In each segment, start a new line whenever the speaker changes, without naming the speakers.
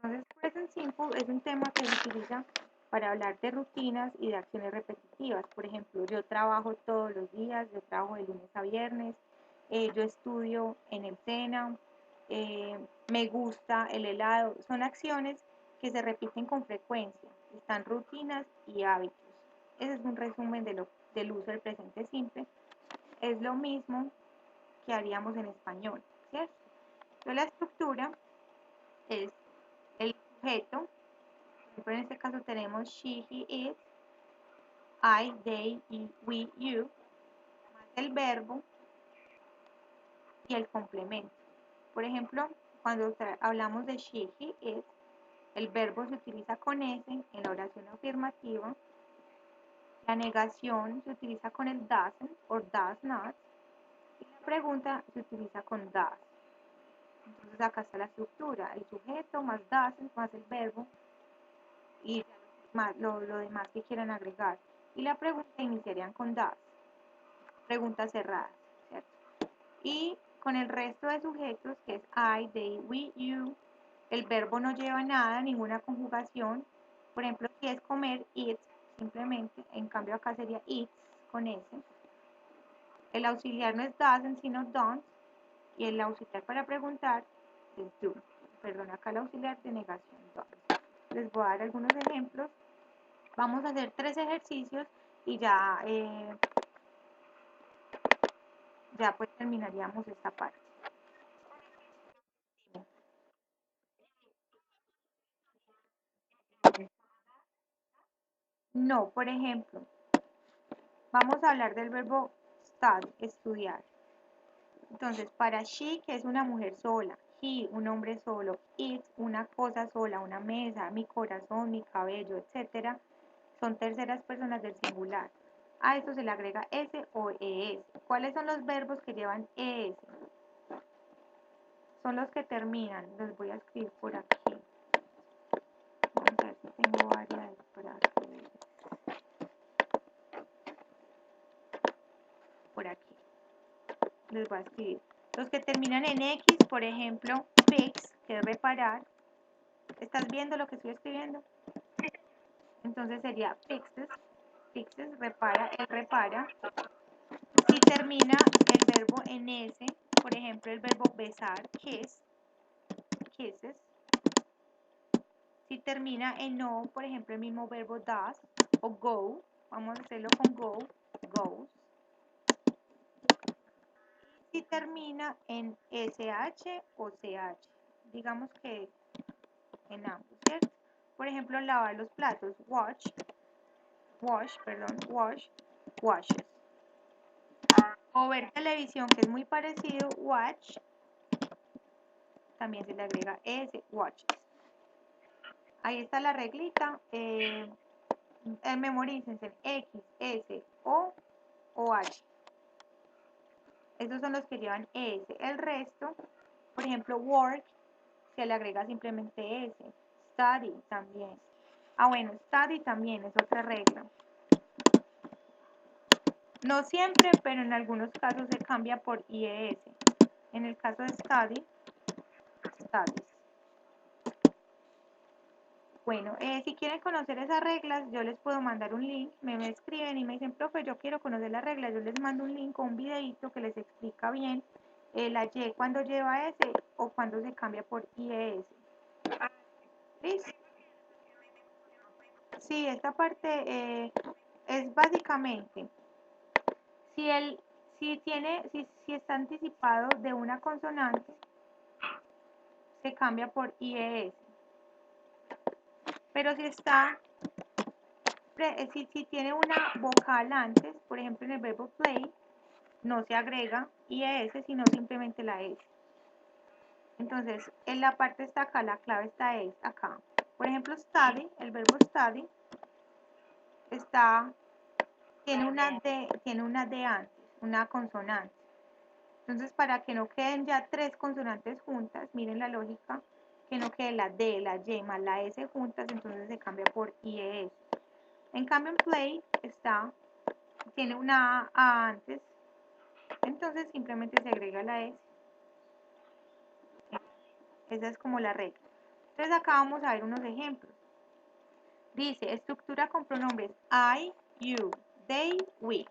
Entonces, present simple es un tema que se utiliza para hablar de rutinas y de acciones repetitivas. Por ejemplo, yo trabajo todos los días, yo trabajo de lunes a viernes, yo estudio en el SENA, me gusta el helado. Son acciones que se repiten con frecuencia. Están rutinas y hábitos. Ese es un resumen del uso del presente simple. Es lo mismo que haríamos en español, ¿cierto? Entonces, la estructura es el sujeto. Por ejemplo, en este caso tenemos she, he, it, I, they, we, you, más el verbo y el complemento. Por ejemplo, cuando hablamos de she, he, it, el verbo se utiliza con S en la oración afirmativa, la negación se utiliza con el doesn't o does not, y la pregunta se utiliza con does. Entonces acá está la estructura, el sujeto más doesn't más el verbo y más lo demás que quieran agregar. Y la pregunta iniciarían con does, preguntas cerradas, ¿cierto? Y con el resto de sujetos, que es I, they, we, you, el verbo no lleva nada, ninguna conjugación. Por ejemplo, si es comer, eat, simplemente, en cambio acá sería eats con S. El auxiliar no es doesn't, sino don't. Y el auxiliar para preguntar es do. Perdón, acá el auxiliar de negación, don't. Les voy a dar algunos ejemplos. Vamos a hacer 3 ejercicios y ya pues terminaríamos esta parte. No, por ejemplo, vamos a hablar del verbo study, estudiar. Entonces, para she, que es una mujer sola, he, un hombre solo, it, una cosa sola, una mesa, mi corazón, mi cabello, etc., son terceras personas del singular. A esto se le agrega s o es. ¿Cuáles son los verbos que llevan es? Son los que terminan. Los voy a escribir por aquí. Vamos a ver si tengo varias por aquí. Por aquí. Les voy a escribir. Los que terminan en X, por ejemplo, fix, que es reparar. ¿Estás viendo lo que estoy escribiendo? Entonces sería fixes, repara, él repara. Si termina el verbo en S, por ejemplo, el verbo besar, kiss, kisses. Si termina en O, por ejemplo, el mismo verbo does o go, vamos a hacerlo con go, goes. Si termina en SH o CH, digamos que en ambos, ¿cierto? Por ejemplo, lavar los platos, wash, washes. O ver televisión, que es muy parecido, watch, también se le agrega S, watches. Ahí está la reglita. Memorícense X, S, O H. Estos son los que llevan S. El resto, por ejemplo, work, se le agrega simplemente S. Study también. Bueno, study también es otra regla. No siempre, pero en algunos casos se cambia por IES. En el caso de study, studies. Bueno, si quieren conocer esas reglas, yo les puedo mandar un link, me escriben y me dicen, profe, yo quiero conocer las reglas, yo les mando un link o un videito que les explica bien la Y cuando lleva S o cuando se cambia por IES. ¿Listo? Sí, esta parte es básicamente, si está anticipado de una consonante, se cambia por IES. Pero si tiene una vocal antes, por ejemplo en el verbo play, no se agrega IES, sino simplemente la S. Entonces, en la parte está acá, la clave está es acá. Por ejemplo, study, el verbo study, tiene una D antes, una consonante. Entonces, para que no queden ya 3 consonantes juntas, miren la lógica, que no quede la D, la Y más la S juntas, entonces se cambia por IES. En cambio, en play tiene una A antes, entonces simplemente se agrega la S. Esa es como la regla. Entonces acá vamos a ver unos ejemplos. Dice, estructura con pronombres I, you, they, we.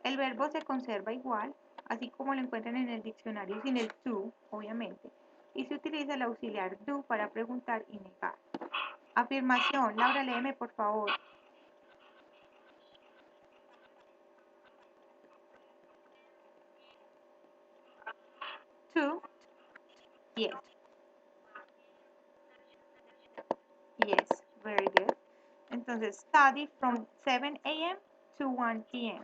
El verbo se conserva igual, así como lo encuentran en el diccionario sin el to, obviamente. Y se utiliza el auxiliar do para preguntar y negar. Afirmación. Laura, léeme, por favor. To, yes. Yes, very good. Entonces, study from 7 a.m. to 1 p.m.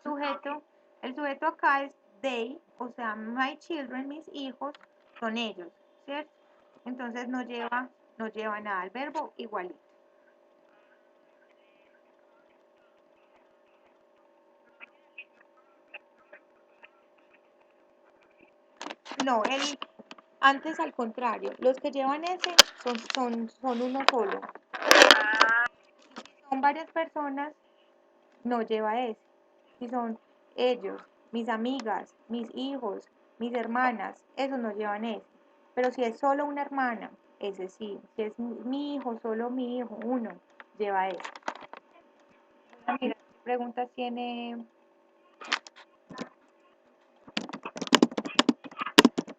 Sujeto, el sujeto acá es they, o sea, my children, mis hijos, son ellos, ¿cierto? Entonces no lleva nada el verbo igualito. No, antes al contrario, los que llevan ese son uno solo. Son varias personas, no lleva ese. Si son ellos, mis amigas, mis hijos, mis hermanas, esos no llevan ese. Pero si es solo una hermana, ese sí. Si es mi hijo, solo mi hijo, uno, lleva ese. Mira, ¿qué preguntas tiene?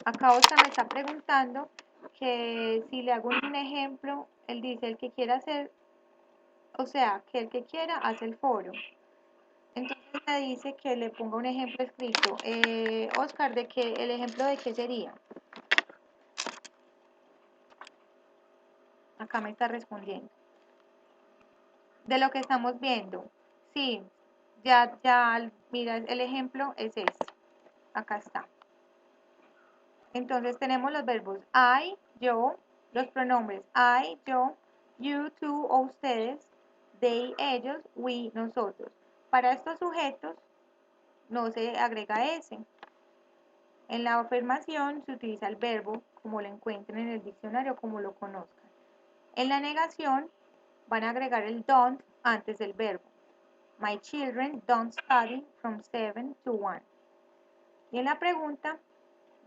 Acá Oscar me está preguntando que si le hago un ejemplo, él dice, el que quiera hacer, o sea, que el que quiera hace el foro. Entonces me dice que le ponga un ejemplo escrito. Oscar, ¿el ejemplo de qué sería? Acá me está respondiendo. De lo que estamos viendo. Sí, ya, mira, el ejemplo es este. Acá está. Entonces tenemos los verbos I, yo, los pronombres I, yo, you, tú o ustedes, they, ellos, we, nosotros. Para estos sujetos no se agrega S. En la afirmación se utiliza el verbo como lo encuentren en el diccionario, como lo conozcan. En la negación van a agregar el don't antes del verbo. My children don't study from 7 to 1. Y en la pregunta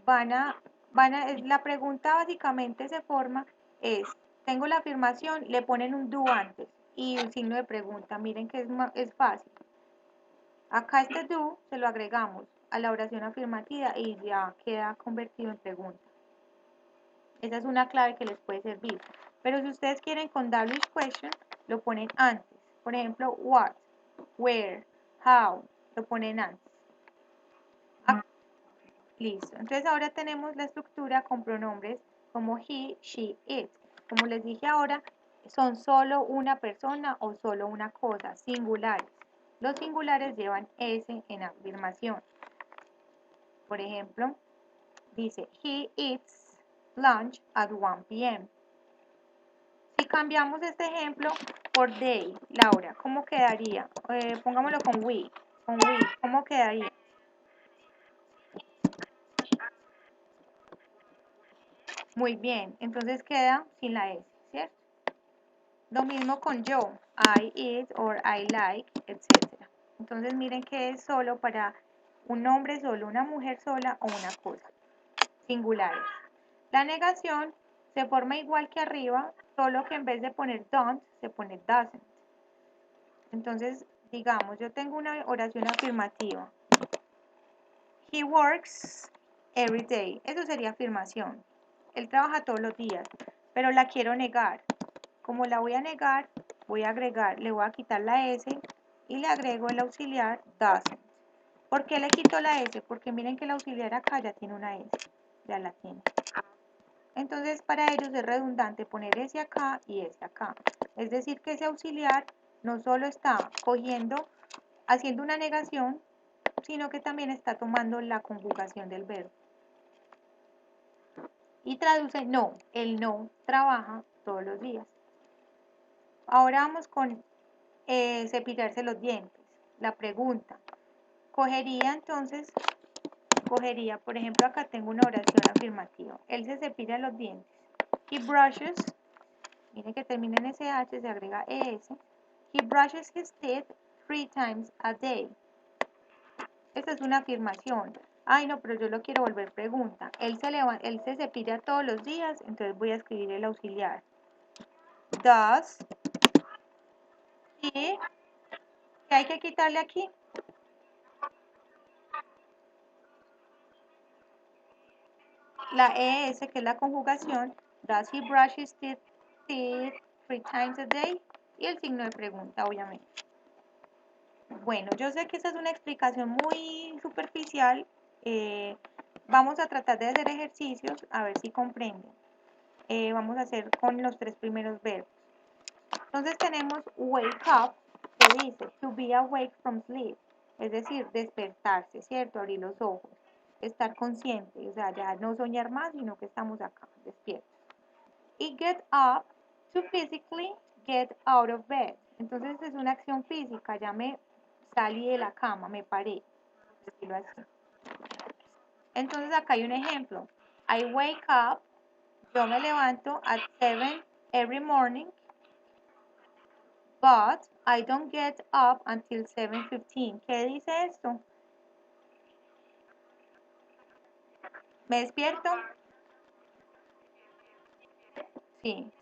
la pregunta básicamente se forma tengo la afirmación, le ponen un do antes y un signo de pregunta. Miren que es fácil. Acá este do se lo agregamos a la oración afirmativa y ya queda convertido en pregunta. Esa es una clave que les puede servir. Pero si ustedes quieren con WH question, lo ponen antes. Por ejemplo, what, where, how, lo ponen antes. Listo. Entonces ahora tenemos la estructura con pronombres como he, she, it. Como les dije ahora, son solo una persona o solo una cosa, singulares. Los singulares llevan S en afirmación. Por ejemplo, dice, he eats lunch at 1 p.m. Si cambiamos este ejemplo por they, Laura, ¿cómo quedaría? Pongámoslo con we, ¿cómo quedaría? Muy bien, entonces queda sin la S, ¿cierto? Lo mismo con yo, I eat or I like, etc. Entonces miren que es solo para un hombre solo, una mujer sola o una cosa, singulares. La negación se forma igual que arriba, solo que en vez de poner don't, se pone doesn't. Entonces, digamos, yo tengo una oración afirmativa. He works every day. Eso sería afirmación. Él trabaja todos los días, pero la quiero negar. Como la voy a negar, voy a agregar, le voy a quitar la S y le agrego el auxiliar doesn't. ¿Por qué le quito la S? Porque miren que el auxiliar acá ya tiene una S. Ya la tiene. Entonces, para ellos es redundante poner S acá y S acá. Es decir, que ese auxiliar no solo está haciendo una negación, sino que también está tomando la conjugación del verbo. Y traduce no, él no trabaja todos los días. Ahora vamos con cepillarse los dientes. La pregunta. Cogería, por ejemplo, acá tengo una oración afirmativa. Él se cepilla los dientes. He brushes, miren que termina en SH, se agrega ES. He brushes his teeth 3 times a day. Esta es una afirmación. Ay, no, pero yo lo quiero volver pregunta. Él se cepilla todos los días, entonces voy a escribir el auxiliar. Does he, ¿qué hay que quitarle aquí? La ES, que es la conjugación. Does he brush his teeth 3 times a day? Y el signo de pregunta, obviamente. Bueno, yo sé que esta es una explicación muy superficial. Vamos a tratar de hacer ejercicios a ver si comprenden. Vamos a hacer con los 3 primeros verbos. Entonces tenemos wake up, que dice to be awake from sleep, es decir, despertarse, ¿cierto? Abrir los ojos, estar consciente, o sea, ya no soñar más, sino que estamos acá, despiertos. Y get up, to physically get out of bed. Entonces es una acción física, ya me salí de la cama, me paré, decirlo así. Entonces acá hay un ejemplo. I wake up, yo me levanto at 7 every morning, but I don't get up until 7:15. ¿Qué dice esto? ¿Me despierto? Sí,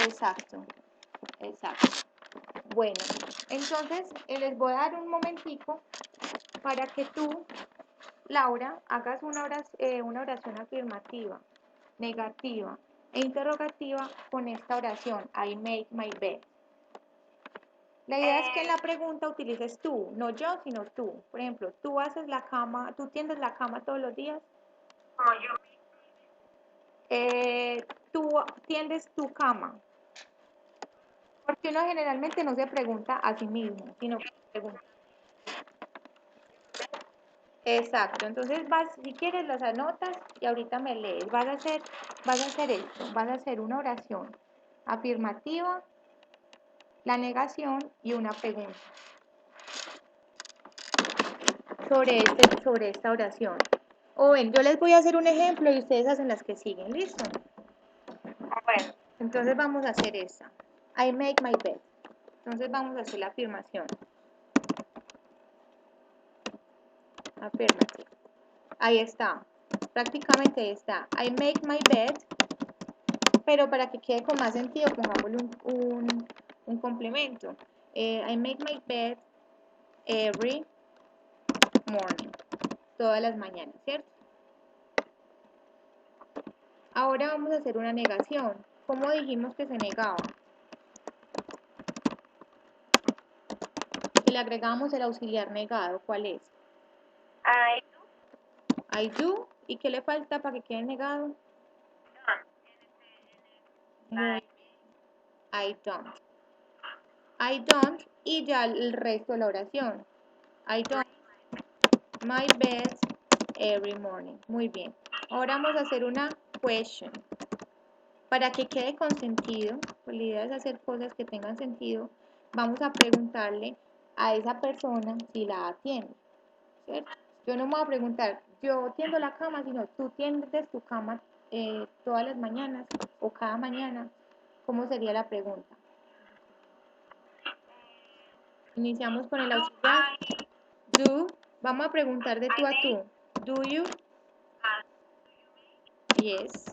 exacto, exacto. Bueno, entonces les voy a dar un momentico para que tú, Laura, hagas una oración afirmativa, negativa e interrogativa con esta oración, I make my bed. La idea es que en la pregunta utilices tú, no yo, sino tú. Por ejemplo, tú haces la cama, tú tiendes la cama todos los días. Tú tiendes tu cama. Porque uno generalmente no se pregunta a sí mismo, sino que se pregunta. Exacto, entonces vas, si quieres las anotas y ahorita me lees. Vas a hacer esto, vas a hacer una oración afirmativa, la negación y una pregunta sobre esta oración. O ven, yo les voy a hacer un ejemplo y ustedes hacen las que siguen, ¿listo? Bueno, entonces vamos a hacer esta. I make my bed. Entonces vamos a hacer la afirmación. Affirmative. Ahí está. Prácticamente ahí está. I make my bed. Pero para que quede con más sentido, pongámosle un complemento. I make my bed every morning. Todas las mañanas, ¿cierto? Ahora vamos a hacer una negación. ¿Cómo dijimos que se negaba? Que le agregamos el auxiliar negado. ¿Cuál es? I do. ¿Y qué le falta para que quede negado? Muy, I don't. I don't y ya el resto de la oración. I don't my bed every morning. Muy bien. Ahora vamos a hacer una question. Para que quede con sentido, pues la idea es hacer cosas que tengan sentido, vamos a preguntarle a esa persona si la atiende, ¿cierto? Yo no me voy a preguntar, yo tiendo la cama, sino tú tiendes tu cama todas las mañanas o cada mañana. ¿Cómo sería la pregunta? Iniciamos con el auxiliar. Do, vamos a preguntar de tú a tú. Do you? Yes.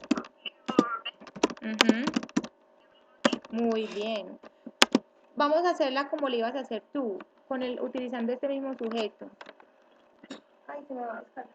Muy bien. Vamos a hacerla como le ibas a hacer tú, utilizando este mismo sujeto. Ay, se me va a descargar.